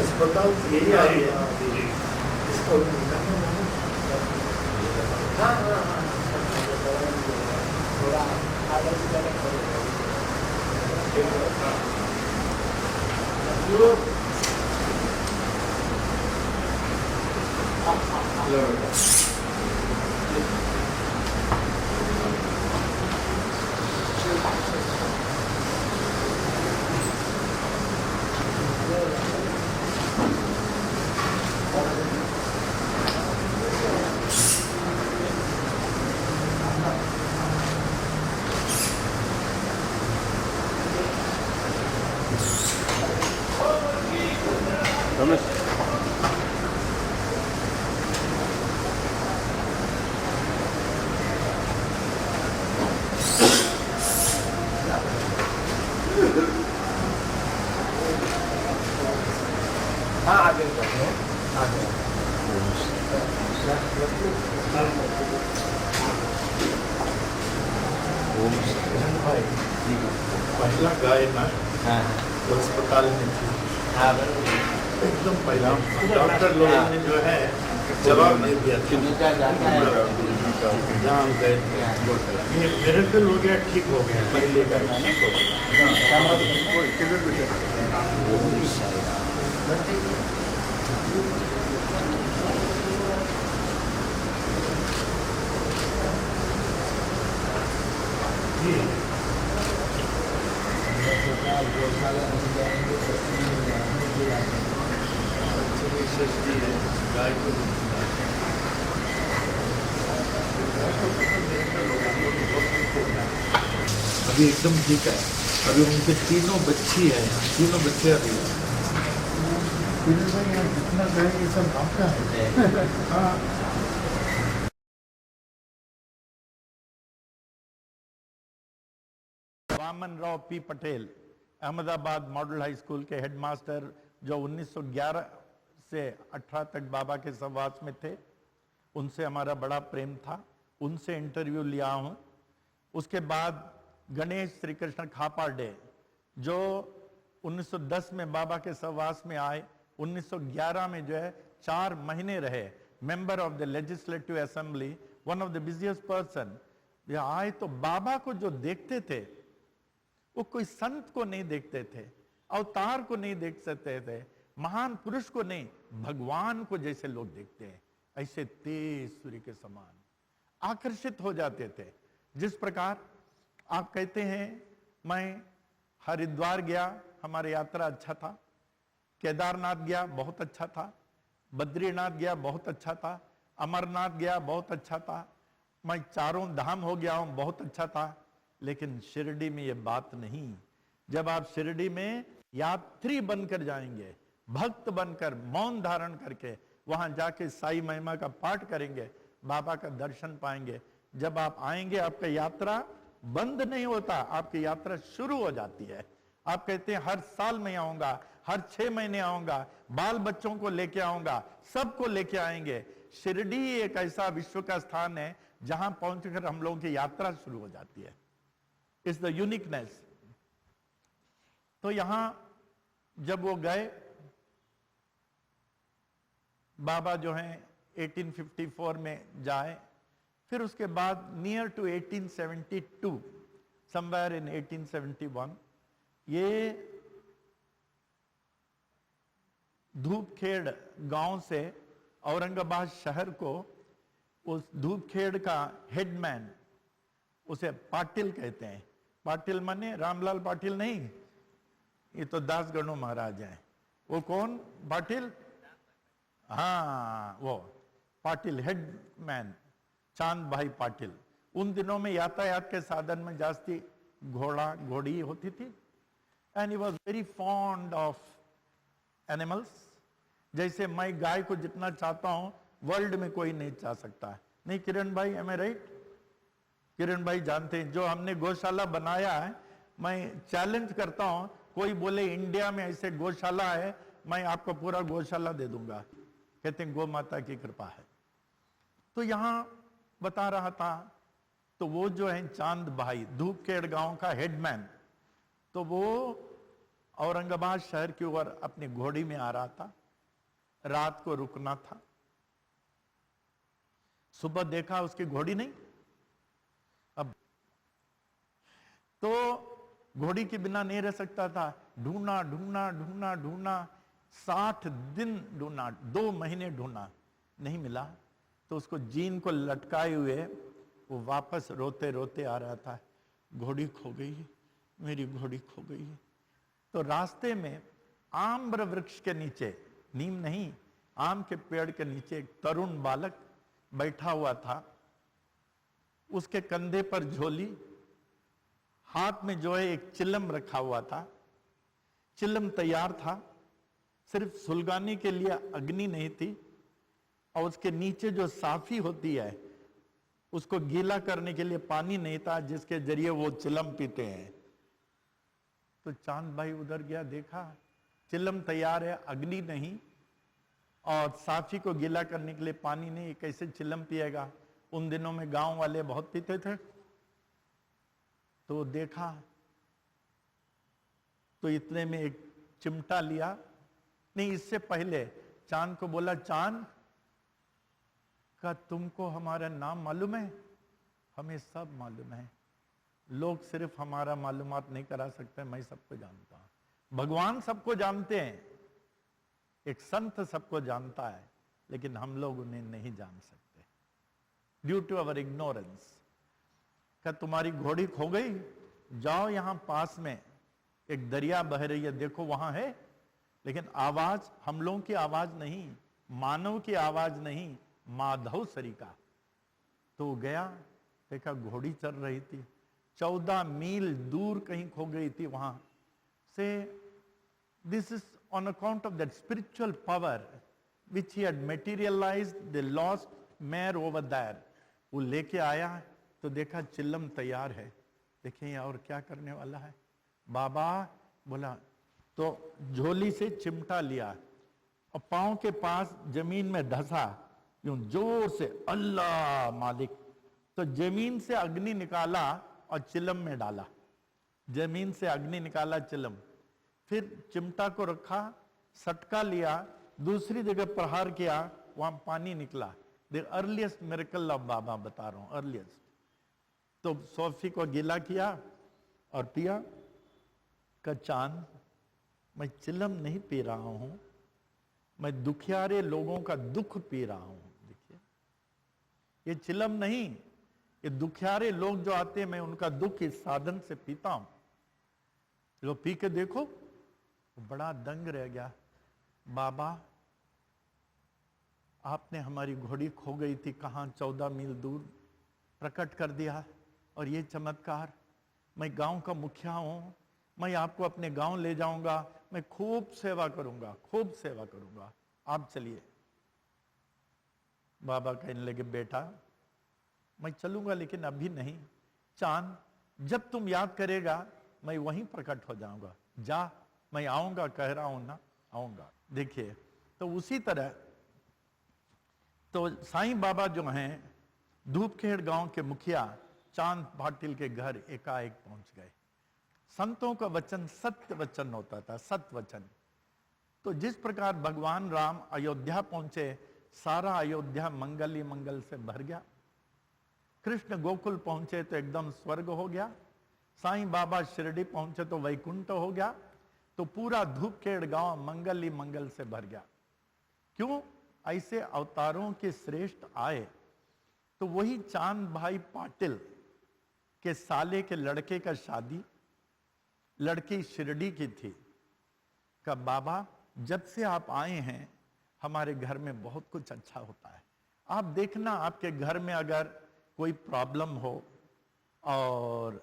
अस्पताल यही आ रही है इसको। हाँ हाँ हाँ थोड़ा आगे पहला गाय ना तो अस्पताल में थी एकदम पहला डॉक्टर लोगों ने जो है जवाब दे दिया जहाँ गए ये मिरेकल हो गया, ठीक हो गया, पहले का ठीक हो गया। अभी एकदम ठीक है। अभी उनके तीनों बच्ची है, तीनों बच्चे अभी जितना कहें ये सब आपका है। हाँ Vaman Rao P Patel Ahmedabad model high school के हेडमास्टर, जो 1911 से 18 तक बाबा के सहवास में थे, उनसे हमारा बड़ा प्रेम था, उनसे इंटरव्यू लिया हूं। उसके बाद गणेश श्री कृष्ण खापाडे, जो 1910 में बाबा के सहवास में आए, 1911 में जो है 4 महीने रहे, member of the legislative assembly, one of the busiest person. आए तो बाबा को जो देखते थे वो कोई संत को नहीं देखते थे, अवतार को नहीं देख सकते थे, महान पुरुष को नहीं, भगवान को जैसे लोग देखते हैं, ऐसे तेज सूर्य के समान आकर्षित हो जाते थे। जिस प्रकार आप कहते हैं, मैं हरिद्वार गया, हमारी यात्रा अच्छा था, केदारनाथ गया बहुत अच्छा था, बद्रीनाथ गया बहुत अच्छा था, अमरनाथ गया बहुत अच्छा था, मैं चारों धाम हो गया हूं बहुत अच्छा था। लेकिन शिरडी में ये बात नहीं। जब आप शिरडी में यात्री बनकर जाएंगे, भक्त बनकर मौन धारण करके वहां जाके साई महिमा का पाठ करेंगे, बाबा का दर्शन पाएंगे। जब आप आएंगे आपका यात्रा बंद नहीं होता, आपकी यात्रा शुरू हो जाती है। आप कहते हैं हर साल मैं आऊंगा, हर 6 महीने आऊंगा, बाल बच्चों को लेके आऊंगा, सबको लेके आएंगे। शिरडी एक ऐसा विश्व का स्थान है जहां पहुंचकर हम लोगों की यात्रा शुरू हो जाती है। It's the uniqueness. तो यहां जब वो गए, बाबा जो हैं 1854 में जाए, फिर उसके बाद नियर टू 1872, समवेयर इन 1871, ये धूपखेड़ गांव से औरंगाबाद शहर को, उस धूपखेड़ का हेडमैन, उसे पाटिल कहते हैं। पाटिल माने रामलाल पाटिल नहीं, ये तो दास गणो महाराज हैं। वो कौन पाटिल? हाँ, वो पाटिल हेडमैन चांद भाई पाटिल। उन दिनों में यातायात के साधन में जास्ती घोड़ा घोड़ी होती थी, and he was very fond of animals. जैसे मैं गाय को जितना चाहता हूं वर्ल्ड में कोई नहीं चाह सकता। नहीं किरण भाई, एम आई राइट? किरण भाई जानते हैं, जो हमने गौशाला बनाया है, मैं चैलेंज करता हूं, कोई बोले इंडिया में ऐसे गौशाला है, मैं आपको पूरा गौशाला दे दूंगा। कहते हैं गौ माता की कृपा है। तो यहां बता रहा था तो वो जो है चांद भाई धूपखेड़ गांव का हेडमैन, तो वो औरंगाबाद शहर की ओर अपनी घोड़ी में आ रहा था, रात को रुकना था। सुबह देखा उसकी घोड़ी नहीं। अब तो घोड़ी के बिना नहीं रह सकता था, ढूंढना ढूंढना ढूंढना ढूंढना, 60 दिन ढूंढना, 2 महीने ढूंढना, नहीं मिला। तो उसको जीन को लटकाए हुए वो वापस रोते रोते आ रहा था, घोड़ी खो गई, मेरी घोड़ी खो गई। तो रास्ते में आम्र वृक्ष के नीचे, नीम नहीं, आम के पेड़ के नीचे एक तरुण बालक बैठा हुआ था। उसके कंधे पर झोली, हाथ में जो है एक चिलम रखा हुआ था। चिलम तैयार था, सिर्फ सुलगाने के लिए अग्नि नहीं थी, और उसके नीचे जो साफी होती है उसको गीला करने के लिए पानी नहीं था, जिसके जरिए वो चिलम पीते हैं। तो चांद भाई उधर गया, देखा चिलम तैयार है, अग्नि नहीं, और साफी को गीला करने के लिए पानी नहीं, कैसे चिलम पिएगा। उन दिनों में गांव वाले बहुत पीते थे। तो देखा, तो इतने में एक चिमटा लिया, नहीं इससे पहले चांद को बोला, चांद का तुमको हमारा नाम मालूम है? हमें सब मालूम है, लोग सिर्फ हमारा मालूमात नहीं करा सकते, मैं सबको जानता हूं। भगवान सबको जानते हैं, एक संत सबको जानता है, लेकिन हम लोग उन्हें नहीं जान सकते ड्यू टू अवर इग्नोरेंस। क्या तुम्हारी घोड़ी खो गई? जाओ, यहां पास में एक दरिया बह रही है, देखो वहां है। लेकिन आवाज हम लोगों की आवाज नहीं, मानव की आवाज नहीं, माधव सरी का। तो गया, देखा घोड़ी चल रही थी, 14 मील दूर कहीं खो गई थी। वहां से this is on account of that spiritual power which he had materialised the lost mayor over there. वो लेके आया तो देखा चिल्लम तैयार है, देखिए और क्या करने वाला है। बाबा बोला, तो झोली से चिमटा लिया और पांव के पास जमीन में धसा, यूं जोर से, अल्लाह मालिक। तो जमीन से अग्नि निकाला और चिलम में डाला, जमीन से अग्नि निकाला चिलम, फिर चिमटा को रखा, सटका लिया, दूसरी जगह प्रहार किया, वहां पानी निकला। द अर्लीस्ट मिरेकल ऑफ बाबा बता रहा हूं, अर्लीस्ट। तो सोफी को गीला किया और पिया। का चांद, मैं चिलम नहीं पी रहा हूं, मैं दुखियारे लोगों का दुख पी रहा हूं। देखिए, ये चिलम नहीं, ये दुखियारे लोग जो आते हैं, मैं उनका दुख इस साधन से पीता हूं। जो पी के देखो, बड़ा दंग रह गया। बाबा, आपने हमारी घोड़ी खो गई थी, कहां 14 मील दूर प्रकट कर दिया, और ये चमत्कार। मैं गांव का मुखिया हूं, मैं आपको अपने गांव ले जाऊंगा, मैं खूब सेवा करूंगा, खूब सेवा करूंगा, आप चलिए। बाबा कहने लगे, बेटा मैं चलूंगा, लेकिन अभी नहीं। चांद, जब तुम याद करेगा मैं वहीं प्रकट हो जाऊंगा, जा, मैं आऊंगा, कह रहा हूं ना, आऊंगा। देखिए, तो उसी तरह तो साईं बाबा जो हैं, धूपखेड़ गांव के मुखिया चांद पाटिल के घर एकाएक पहुंच गए। संतों का वचन सत्य वचन होता था, सत्य वचन। तो जिस प्रकार भगवान राम अयोध्या पहुंचे, सारा अयोध्या मंगल ही मंगल से भर गया। कृष्ण गोकुल पहुंचे तो एकदम स्वर्ग हो गया। साईं बाबा शिरडी पहुंचे तो वैकुंठ हो गया। तो पूरा धूपखेड़ गांव मंगल ही मंगल से भर गया। क्यों? ऐसे अवतारों के श्रेष्ठ आए। तो वही चांद भाई पाटिल के साले के लड़के का शादी, लड़की शिरडी की थी। का बाबा, जब से आप आए हैं हमारे घर में बहुत कुछ अच्छा होता है। आप देखना, आपके घर में अगर कोई प्रॉब्लम हो और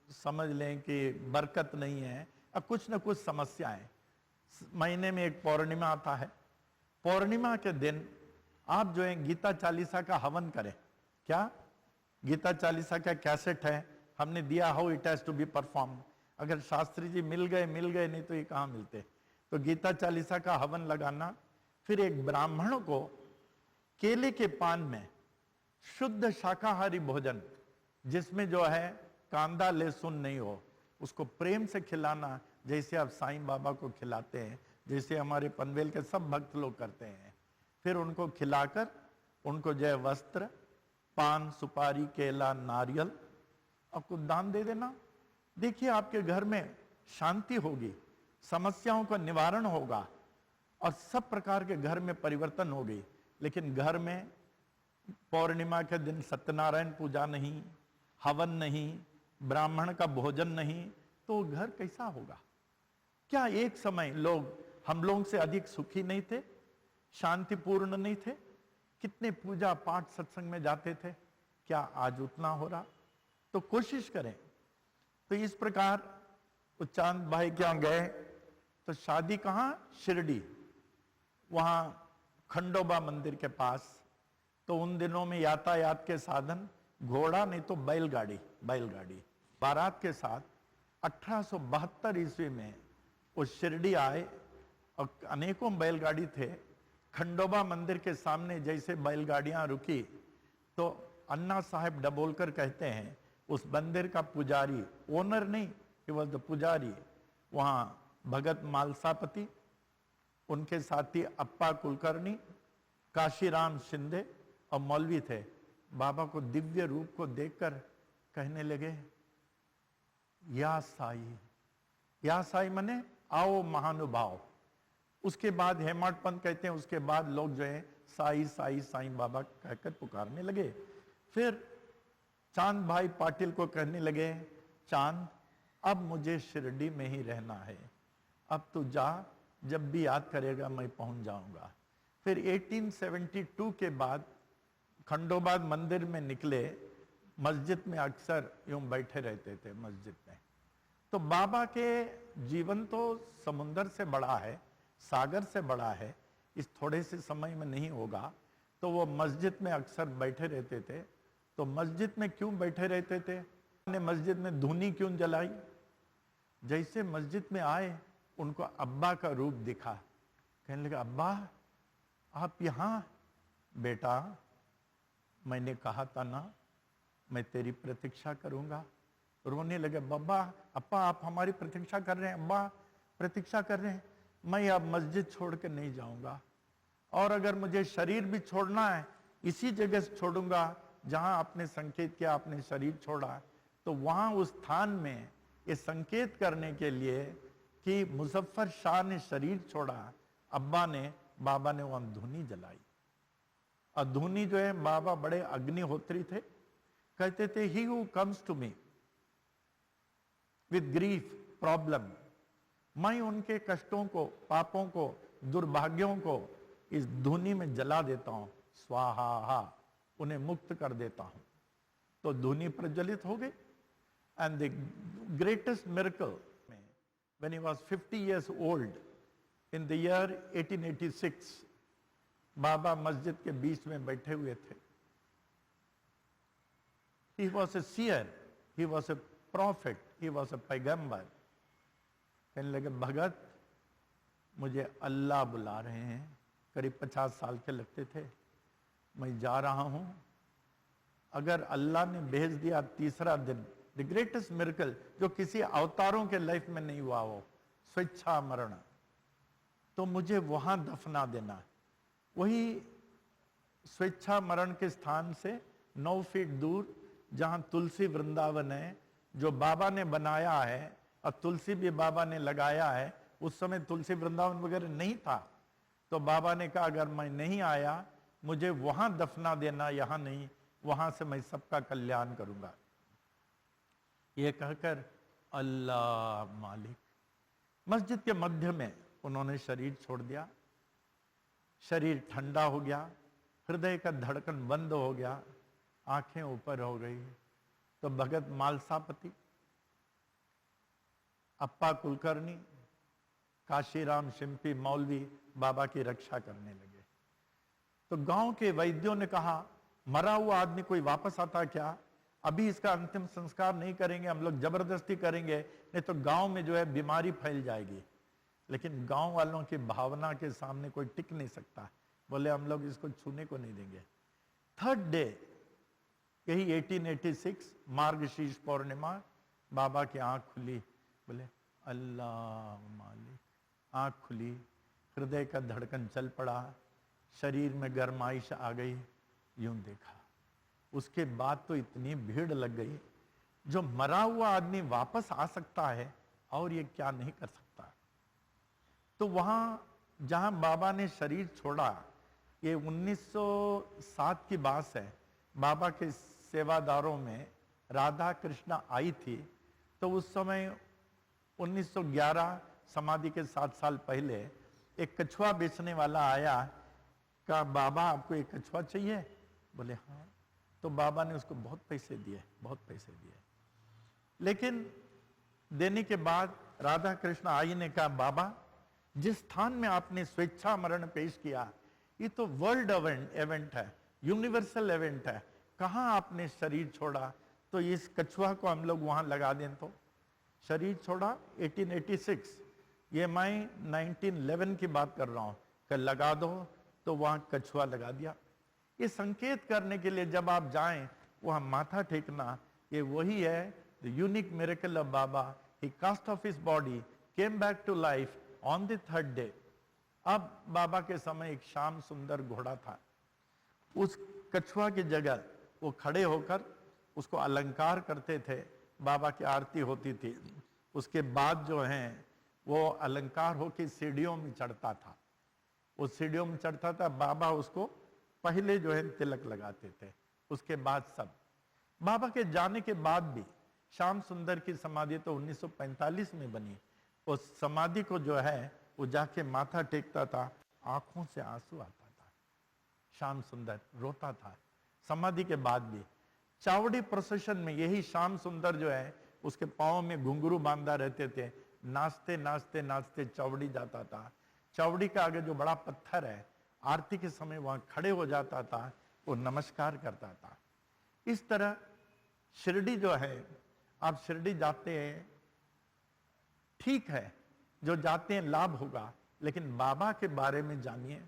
समझ लें कि बरकत नहीं है, या कुछ न कुछ समस्याएं, महीने में एक पौर्णिमा आता है, पौर्णिमा के दिन आप जो है गीता चालीसा का हवन करें। क्या? गीता चालीसा का कैसेट है, हमने दिया, how it has to be perform. अगर शास्त्री जी मिल गए नहीं तो ये कहां मिलते। तो गीता चालीसा का हवन लगाना, फिर एक ब्राह्मण को केले के पान में शुद्ध शाकाहारी भोजन जिसमें जो है कांदा लहसुन नहीं हो, उसको प्रेम से खिलाना, जैसे आप साईं बाबा को खिलाते हैं, जैसे हमारे पनवेल के सब भक्त लोग करते हैं। फिर उनको खिलाकर उनको जो है वस्त्र, पान, सुपारी, केला, नारियल आपको दान दे देना। देखिए आपके घर में शांति होगी, समस्याओं का निवारण होगा और सब प्रकार के घर में परिवर्तन होगी। लेकिन घर में पौर्णिमा के दिन सत्यनारायण पूजा नहीं, हवन नहीं, ब्राह्मण का भोजन नहीं, तो घर कैसा होगा? क्या एक समय हम लोगों से अधिक सुखी नहीं थे, शांतिपूर्ण नहीं थे? कितने पूजा पाठ सत्संग में जाते थे? क्या आज उतना हो रहा? तो कोशिश करें। तो इस प्रकार वो चांद भाई क्या गए तो शादी कहां? शिरडी, वहां खंडोबा मंदिर के पास। तो उन दिनों में यातायात के साधन घोड़ा नहीं तो बैलगाड़ी, बारात के साथ 1872 ईस्वी में वो शिरडी आए और अनेकों बैलगाड़ी थे। खंडोबा मंदिर के सामने जैसे बैलगाड़ियां रुकी तो अन्ना साहब डबोलकर कहते हैं उस मंदिर का पुजारी, ओनर नहीं, ही वॉज द पुजारी, वहां भगत मालसापति, उनके साथी अप्पा कुलकर्णी, काशीराम शिंदे और मौलवी थे। बाबा को दिव्य रूप को देखकर कहने लगे, या साई मने आओ महानुभाव। उसके बाद हेमाड पंत कहते हैं उसके बाद लोग जो है साई साई साईं बाबा कहकर पुकारने लगे। फिर चांद भाई पाटिल को कहने लगे, चांद अब मुझे शिरडी में ही रहना है, अब तू जा, जब भी याद करेगा मैं पहुंच जाऊंगा। फिर 1872 के बाद खंडोबा मंदिर में निकले, मस्जिद में अक्सर यूं बैठे रहते थे मस्जिद में। तो बाबा के जीवन तो समुंदर से बड़ा है, सागर से बड़ा है, इस थोड़े से समय में नहीं होगा। तो वो मस्जिद में अक्सर बैठे रहते थे। तो मस्जिद में क्यों बैठे रहते थे? ने मस्जिद में धूनी क्यों जलाई? जैसे मस्जिद में आए उनको अब्बा का रूप दिखा। कहने लगा, अब्बा आप यहां? बेटा मैंने कहा था ना मैं तेरी प्रतीक्षा करूंगा। रोने लगे, बब्बा अप्पा आप हमारी प्रतीक्षा कर रहे हैं, अब्बा प्रतीक्षा कर रहे हैं, मैं अब मस्जिद छोड़ के नहीं जाऊंगा, और अगर मुझे शरीर भी छोड़ना है इसी जगह से छोड़ूंगा जहां आपने संकेत किया, आपने शरीर छोड़ा। तो वहां उस स्थान में ये संकेत करने के लिए कि मुजफ्फर शाह ने शरीर छोड़ा, बाबा ने वहां धूनी जलाई। और धूनी जो है, बाबा बड़े अग्निहोत्री थे, कहते थे he who comes to me with grief problem, मैं उनके कष्टों को, पापों को, दुर्भाग्यों को इस धूनी में जला देता हूं, स्वाहा, उन्हें मुक्त कर देता हूं। तो धूनी प्रज्वलित हो गई। And the greatest miracle, when he was 50 years old in the year 1886, बाबा मस्जिद के बीच में बैठे हुए थे। He was a seer, he was a prophet, he was a पैगंबर। कहने लगे, भगत मुझे अल्लाह बुला रहे हैं। करीब 50 साल के लगते थे। मैं जा रहा हूं, अगर अल्लाह ने भेज दिया तीसरा दिन, द ग्रेटेस्ट मिरेकल जो किसी अवतारों के लाइफ में नहीं हुआ हो, स्वेच्छा मरण, तो मुझे वहां दफना देना। वही स्वेच्छा मरण के स्थान से 9 फीट दूर जहां तुलसी वृंदावन है, जो बाबा ने बनाया है और तुलसी भी बाबा ने लगाया है। उस समय तुलसी वृंदावन वगैरह नहीं था। तो बाबा ने कहा अगर मैं नहीं आया मुझे वहां दफना देना, यहां नहीं, वहां से मैं सबका कल्याण करूंगा। ये कहकर अल्लाह मालिक, मस्जिद के मध्य में उन्होंने शरीर छोड़ दिया। शरीर ठंडा हो गया, हृदय का धड़कन बंद हो गया, आंखें ऊपर हो गई। तो भगत मालसापति, अप्पा कुलकर्णी, काशीराम शिंपी मौलवी बाबा की रक्षा करने लगे। तो गांव के वैद्यों ने कहा, मरा हुआ आदमी कोई वापस आता क्या? अभी इसका अंतिम संस्कार नहीं करेंगे, हम लोग जबरदस्ती करेंगे, नहीं तो गांव में जो है बीमारी फैल जाएगी। लेकिन गांव वालों की भावना के सामने कोई टिक नहीं सकता। बोले हम लोग इसको छूने को नहीं देंगे। थर्ड डे यही 1886 मार्गशीर्ष पूर्णिमा, बाबा की आंख खुली, बोले अल्लाह मालिक, आंख खुली, हृदय का धड़कन चल पड़ा, शरीर में गर्माइश आ गई, यूं देखा। उसके बाद तो इतनी भीड़ लग गई, जो मरा हुआ आदमी वापस आ सकता है और ये क्या नहीं कर सकता। तो वहां जहां बाबा ने शरीर छोड़ा, ये 1907 की बात है, बाबा के सेवादारों में राधा कृष्णा आई थी। तो उस समय 1911 समाधि के 7 साल पहले एक कछुआ बेचने वाला आया, कहा बाबा आपको एक कछुआ चाहिए? बोले हाँ। तो बाबा ने उसको बहुत पैसे दिए, बहुत पैसे दिए। लेकिन देने के बाद राधा कृष्ण आई ने कहा बाबा, जिस स्थान में आपने स्वेच्छा मरण पेश किया, ये तो वर्ल्ड इवेंट है, यूनिवर्सल इवेंट है, कहां आपने शरीर छोड़ा? तो इस कछुआ को हम लोग वहां लगा दें। तो शरीर छोड़ा 1886, ये मैं 1911 की बात कर रहा हूं, कि लगा दो, तो वहां कछुआ लगा दिया। ये संकेत करने के लिए जब आप जाएं वहां माथा टेकना, ये वही है the unique miracle of Baba. He cast off his body, came back to life on the 3rd day. अब बाबा के समय एक श्याम सुंदर घोड़ा था, उस कछुआ की जगह वो खड़े होकर उसको अलंकार करते थे, बाबा की आरती होती थी। उसके बाद जो है वो अलंकार होकर सीढ़ियों में चढ़ता था, वो सीढ़ियों में चढ़ता था, बाबा उसको पहले जो है तिलक लगाते थे, उसके बाद सब। बाबा के जाने के बाद भी श्याम सुंदर की समाधि तो 1945 में बनी। उस समाधि को जो है वो जाके माथा टेकता था, आंखों से आंसू आता था, श्याम सुंदर रोता था। समाधि के बाद भी चावड़ी प्रोसेशन में यही श्याम सुंदर जो है उसके पांव में घुंघरू बांधा रहते थे, नाचते नाचते नाचते चावड़ी जाता था। चावड़ी का आगे जो बड़ा पत्थर है, आरती के समय वहां खड़े हो जाता था, वो नमस्कार करता था। इस तरह शिरडी जो है, आप शिरडी जाते हैं, ठीक है, जो जाते हैं लाभ होगा, लेकिन बाबा के बारे में जानिए।